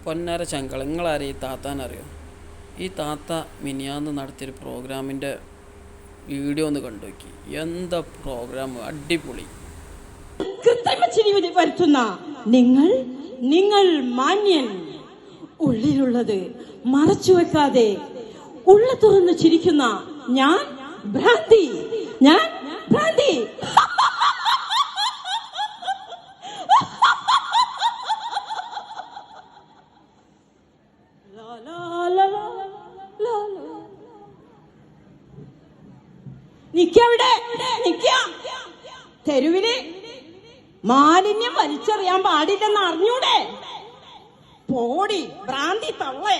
പൊന്നാര ചങ്കള, നിങ്ങളാരെയും ഈ താത്താനറിയോ? ഈ താത്ത മിനിയാന്ന് നടത്തിയൊരു പ്രോഗ്രാമിൻ്റെ വീഡിയോ ഒന്ന് കണ്ടു നോക്കി. എന്താ പ്രോഗ്രാം, അടിപൊളി. കൃത്രിമ വരുത്തുന്ന നിങ്ങൾ നിങ്ങൾ മാന്യൻ. ഉള്ളിലുള്ളത് മറച്ചു വെക്കാതെ ഉള്ള തുറന്ന് ചിരിക്കുന്ന ഞാൻ ഭ്രാന്തി. ഞാൻ ഭ്രാന്തി. നിക്കവിടെ തെരുവില് മാലിന്യം വലിച്ചെറിയാൻ പാടില്ലെന്ന് അറിഞ്ഞൂടെ? പോടി ഭ്രാന്തി തള്ളേ.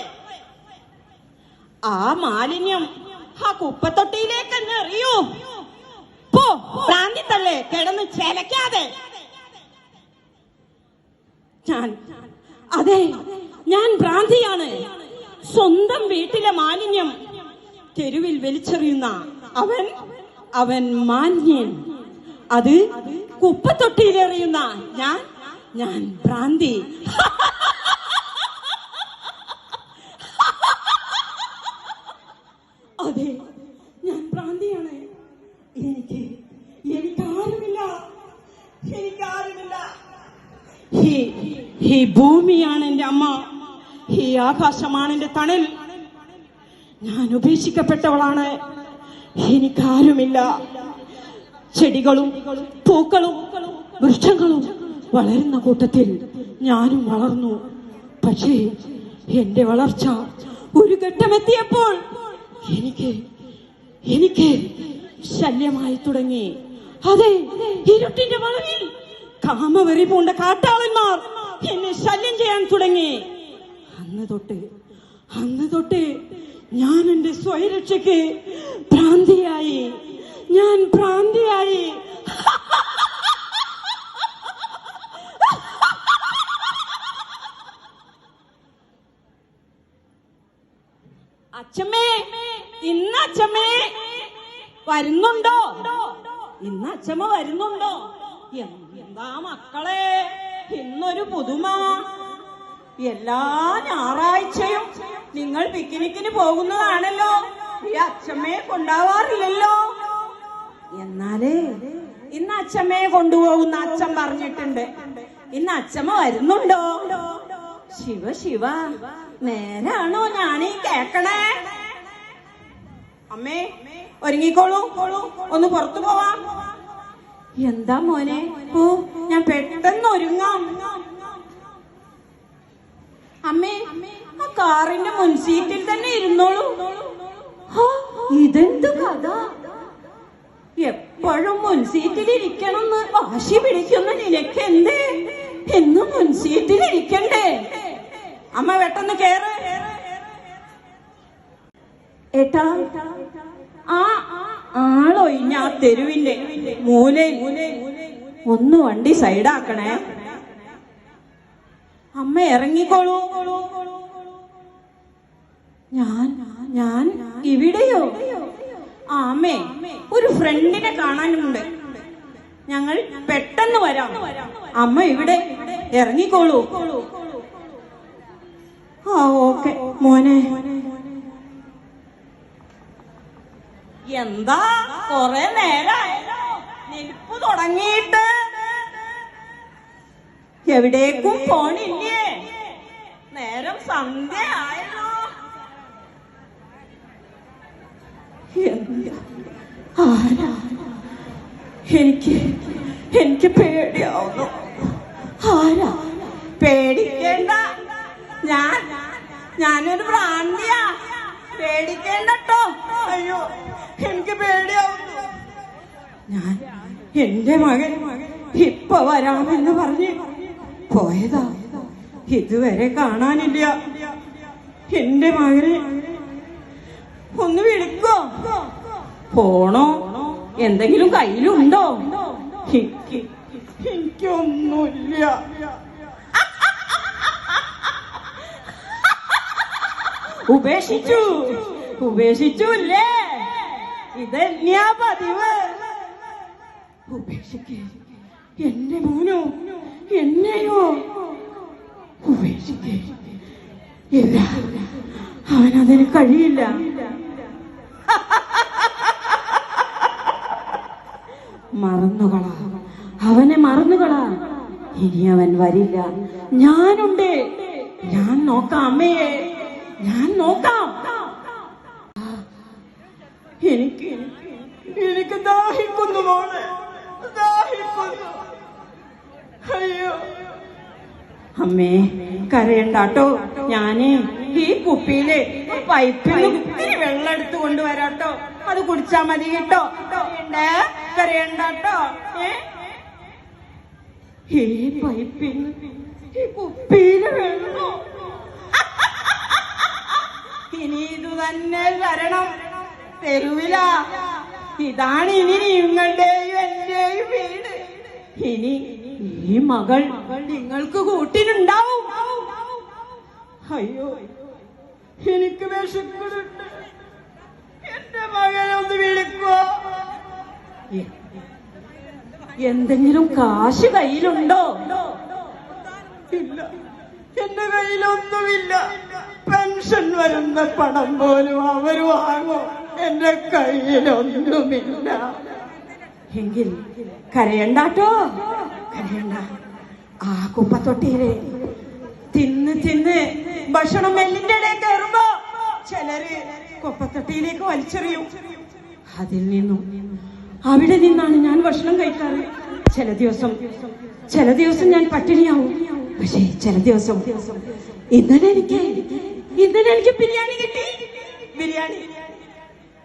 ആ മാലിന്യം ആ കുപ്പത്തൊട്ടിയിലേക്ക് തന്നെ എറിയൂ. പോ ഭ്രാന്തി തള്ളേ, കിടന്ന് ചെലക്കാതെ. അതെ, ഞാൻ ഭ്രാന്തിയാണ്. സ്വന്തം വീട്ടിലെ മാലിന്യം തെരുവിൽ വലിച്ചെറിയുന്ന അവൻ മാന്യൻ. അത് കുപ്പത്തൊട്ടിയിലെറിയുന്ന ഞാൻ ഭ്രാന്തി. അതെ, ഞാൻ ഭ്രാന്തിയാണ്. എനിക്കാരുമില്ല. ഈ ഭൂമിയാണ് എന്റെ അമ്മ, ഈ ആകാശമാണ് എന്റെ തണൽ. ഞാൻ ഉപേക്ഷിക്കപ്പെട്ടവളാണ്. എനിക്കാരുമില്ല. ചെടികളും പൂക്കളും വൃക്ഷങ്ങളും വളരുന്ന കൂട്ടത്തിൽ ഞാനും വളർന്നു. പക്ഷേ എന്റെ വളർച്ച ഒരു ഘട്ടമെത്തിയപ്പോൾ എനിക്ക് ശല്യമായി തുടങ്ങി. അതെ, ഇരുട്ടിന്റെ വളവിൽ കാമവെറി പൂണ്ട കാട്ടാളന്മാർ എന്നെ ശല്യം ചെയ്യാൻ തുടങ്ങി. അന്ന് തൊട്ട് ഞാൻ എന്റെ സ്വയരക്ഷയ്ക്ക് ഭ്രാന്തിയായി. ഞാൻ ഭ്രാന്തിയായി. അച്ഛമ്മേ, ഇന്ന് അച്ഛമ്മേ വരുന്നുണ്ടോ? ഇന്ന് അച്ഛമ്മ വരുന്നുണ്ടോ? എന്താ മക്കളെ ഇന്നൊരു പുതുമ. എല്ലാ ഞായറാഴ്ചയും നിങ്ങൾ പിക്നിക്കിന് പോകുന്നതാണല്ലോ. ഈ അച്ഛമ്മയെ കൊണ്ടാവാറില്ലല്ലോ. എന്നാലേ ഇന്ന് അച്ഛമ്മയെ കൊണ്ടുപോകുന്ന അച്ഛൻ പറഞ്ഞിട്ടുണ്ട്. ഇന്ന് അച്ഛമ്മ വരുന്നുണ്ടോ? ശിവ, നേരാണോ ഞാനീ കേക്കണേ? അമ്മേ, ഒരുങ്ങിക്കോളൂ, ഒന്ന് പുറത്തു പോവാം. എന്താ മോനെ? ഓ, ഞാൻ പെട്ടെന്ന് ഒരുങ്ങാം. അമ്മേ, ആ കാറിന്റെ മുൻസീറ്റിൽ തന്നെ ഇരുന്നോളൂ. ഇതെന്ത് കഥ? എപ്പോഴും മുൻസീറ്റിലിരിക്കണമെന്ന് വാശി പിടിക്കുന്ന നിനക്ക് എന്തേ എന്നും മുൻസീറ്റിലിരിക്കണ്ടേ? അമ്മ പെട്ടെന്ന് കേറ്. ഏട്ടാ, ആ ആളൊഴിഞ്ഞ ആ തെരുവിന്റെ മൂലയിൽ ഒന്ന് വണ്ടി സൈഡാക്കണേ. അമ്മ ഇറങ്ങിക്കോളൂ. ഞാൻ ഇവിടെയോ? അമ്മേ, ഒരു ഫ്രണ്ടിനെ കാണാനുണ്ട്. ഞങ്ങൾ പെട്ടെന്ന് വരാം. അമ്മ ഇവിടെ ഇറങ്ങിക്കോളൂ. ആ, ഓക്കെ മോനെ. എന്താ കൊറേ നേരായല്ലോ നിൽപ്പ് തുടങ്ങിയിട്ട്? എവിടേക്കും പോണില്ലേ? നേരം സന്ധ്യ ആയല്ലോ. ആരാ? എനിക്ക് പേടിയാവുന്നു. ആരാ? പേടിക്കേണ്ട, ഞാനൊരു ഭ്രാന്തിയാ. പേടിക്കേണ്ടട്ടോ. അയ്യോ, എനിക്ക് പേടിയാവുന്നു. എന്റെ മകൻ ഇപ്പൊ വരാമെന്ന് പറഞ്ഞ് പോയതാ. ഇതുവരെ കാണാനില്ല. എന്റെ മകനെ ഒന്ന് വിളിക്കോ? പോണോ? എന്തെങ്കിലും കയ്യിലുണ്ടോ? എനിക്കൊന്നുമില്ല. ഉപേക്ഷിച്ചൂല്ലേ? ഇതന്നെയാ പതിവ്. ഉപേക്ഷിക്കേ? എന്റെ മോനോ? എന്നെയോ? ഉപേക്ഷിക്കേ? ഇല്ല, അവനതിന് കഴിയില്ല. മറന്നുകളാ, അവനെ മറന്നുകളാ. ഇനി അവൻ വരില്ല. ഞാനുണ്ട്, ഞാൻ നോക്കാം അമ്മയെ, ഞാൻ നോക്കാം. എനിക്ക് ദാഹിക്കുന്നു മോളെ, ദാഹിക്കുന്നു. അയ്യോ അമ്മേ, കരയണ്ടാട്ടോ. ഞാനേ ഈ കുപ്പിയിലെ പൈപ്പിൽ ഇത്തിരി വെള്ളം എടുത്തു കൊണ്ടുവരാട്ടോ. അത് കുടിച്ചാ മതി കേട്ടോ. കരയണ്ടാട്ടോ. ഈ പൈപ്പിൽ ഈ കുപ്പിയിലെ വെള്ളം ഇനി ഇത് തന്നെ തരണം. തെരുവില. ഇതാണ് ഇനി നിങ്ങളുടെയും എന്റെയും വീട്. ഇനി ഈ മകൾ നിങ്ങൾക്ക് കൂട്ടിനുണ്ടാവും. അയ്യോ, എനിക്ക് വിശക്കുന്നുണ്ട്. എന്റെ മകനെ ഒന്ന് വിളിക്കോ? എന്തെങ്കിലും കാശ് കയ്യിലുണ്ടോ? ഇല്ല, എന്റെ കയ്യിലൊന്നുമില്ല. പെൻഷൻ വരുന്ന പണം പോലും അവർ വാങ്ങോ? എന്റെ കയ്യിലൊന്നുമില്ല. എങ്കിൽ കരയണ്ടാട്ടോ, കരയണ്ട. ആ കുപ്പത്തൊട്ടിയിലെ തിന്ന് ഭക്ഷണം എല്ലിന്റെ ഇടയിൽ കയറുമ്പോ ചിലര് കുപ്പത്തൊട്ടിയിലേക്ക് വലിച്ചെറിയും. അതിൽ നിന്നും അവിടെ നിന്നാണ് ഞാൻ ഭക്ഷണം കഴിക്കാറ്. ചില ദിവസം ഞാൻ പട്ടിണിയാവും. പക്ഷേ ചില ദിവസം ഇന്നലെ എനിക്ക് ബിരിയാണി കിട്ടി. ബിരിയാണി.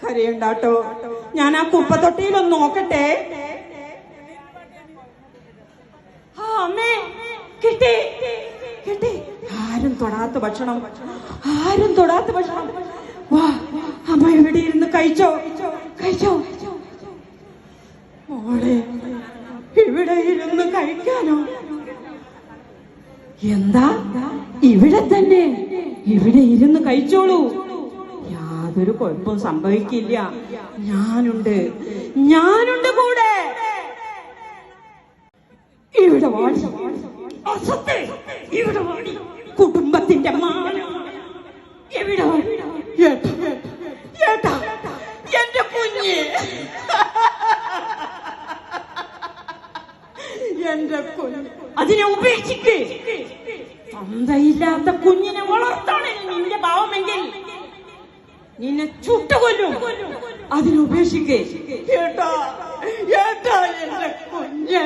കരയണ്ടാട്ടോ, ഞാൻ ആ കുപ്പത്തൊട്ടിയിലൊന്ന് നോക്കട്ടെ. അമ്മേ, കിട്ടി. ആരും തൊടാത്ത ഭക്ഷണം. വാ, അമ്മ ഇവിടെ ഇരുന്ന് കഴിച്ചോ. മോളെ, ഇവിടെ ഇരുന്ന് കഴിക്കാനോ? എന്താ, ഇവിടെ തന്നെ, ഇവിടെ ഇരുന്ന് കഴിച്ചോളൂ. യാതൊരു കുഴപ്പവും സംഭവിക്കില്ല. ഞാനുണ്ട് കൂടെ. ഇവിടെ വാടി, ഇവിടെ വാടി. കുടുംബത്തിന്റെ മാനം എവിടെ? ഏട്ടാ, എന്റെ കുഞ്ഞ്, എന്റെ കുഞ്ഞ്. അതിനെ ഉപേക്ഷിക്ക്. തന്തയില്ലാത്ത കുഞ്ഞിനെ വളർത്താണ് നിന്റെ ഭാവമെങ്കിൽ നിന്നെ ചുട്ടുകൊല്ലും. അതിനുപേക്ഷിക്ക്. ഏട്ടാ, എന്റെ കുഞ്ഞ്.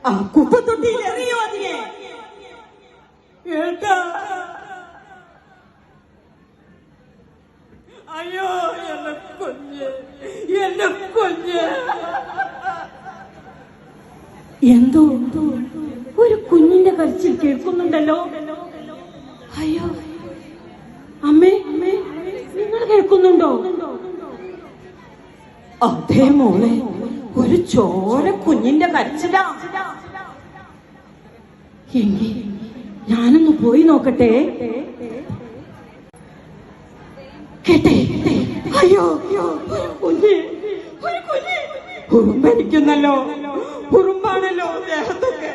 ആ കുപ്പത്തൊട്ടിയിൽ എറിയോ അതിനെ? ഏട്ടാ, അയ്യോ, എന്റെ കുഞ്ഞ്. എന്തോ ഒരു കുഞ്ഞിന്റെ കരച്ചിൽ കേൾക്കുന്നുണ്ടല്ലോ. അയ്യോ, അമ്മേ, നിങ്ങൾ കേൾക്കുന്നുണ്ടോ? അതേ മോളെ, ഒരു ചോര കുഞ്ഞിന്റെ കരച്ചിലാ. എങ്കിൽ ഞാനൊന്ന് പോയി നോക്കട്ടെ. കേട്ടേ? അയ്യോ, ഒരു കുഞ്ഞ് ഉറുമ്പരിക്കുന്നല്ലോ. ഉറുമ്പാണല്ലോ ദേഹത്തൊക്കെ.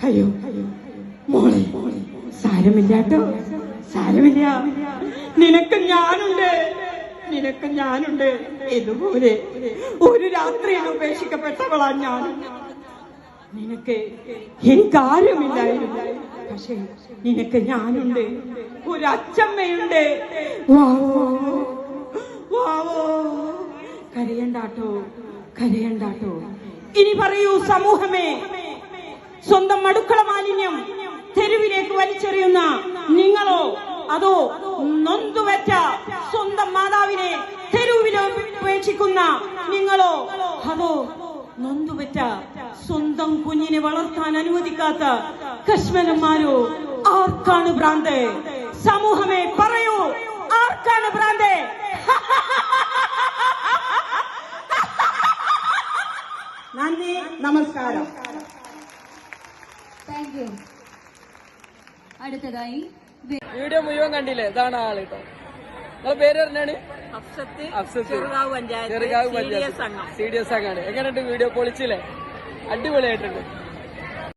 അയ്യോ മോളെ, സാരമില്ലാട്ടോ, സാരമില്ല. നിനക്ക് ഞാനുണ്ട്. ഇതുപോലെ ഒരു രാത്രിയിൽ ഉപേക്ഷിക്കപ്പെട്ടവളാ ഞാൻ. എനിക്കാരുമില്ലായിരുന്നു. പക്ഷെ നിനക്ക് ഞാനുണ്ട്. ഒരു അച്ചമ്മയുണ്ട്. വാവോ. കരയണ്ടാട്ടോ. ഇനി പറയൂ സമൂഹമേ, സ്വന്തം അടുക്കള മാലിന്യം തെരുവിലേക്ക് വലിച്ചെറിയുന്ന നിങ്ങളോ, അതോ നൊന്തുവെച്ച സ്വന്തം മാതാവിനെ തെരുവിൽ ഉപേക്ഷിക്കുന്ന നിങ്ങളോ, അതോ നൊന്തുവെച്ച സ്വന്തം കുഞ്ഞിനെ വളർത്താൻ അനുവദിക്കാത്ത കശ്മലന്മാരോ? ആർക്കാണ് ഭ്രാന്ത്? സമൂഹമേ പറയൂ, ആർക്കാണ് ഭ്രാന്ത്? നന്ദി, നമസ്കാരം. Thank you. അടുത്തതായി വീഡിയോ മുഴുവൻ കണ്ടില്ലേ? ഇതാണ് ആള് കേട്ടോ. നിങ്ങളെ പേര് പറഞ്ഞാണ്? ചെറുകാവ് പഞ്ചായത്ത് CDS അംഗമാണ്. എങ്ങനെയുണ്ട് വീഡിയോ? പൊളിച്ചില്ലേ? അടിപൊളിയായിട്ടുണ്ട്.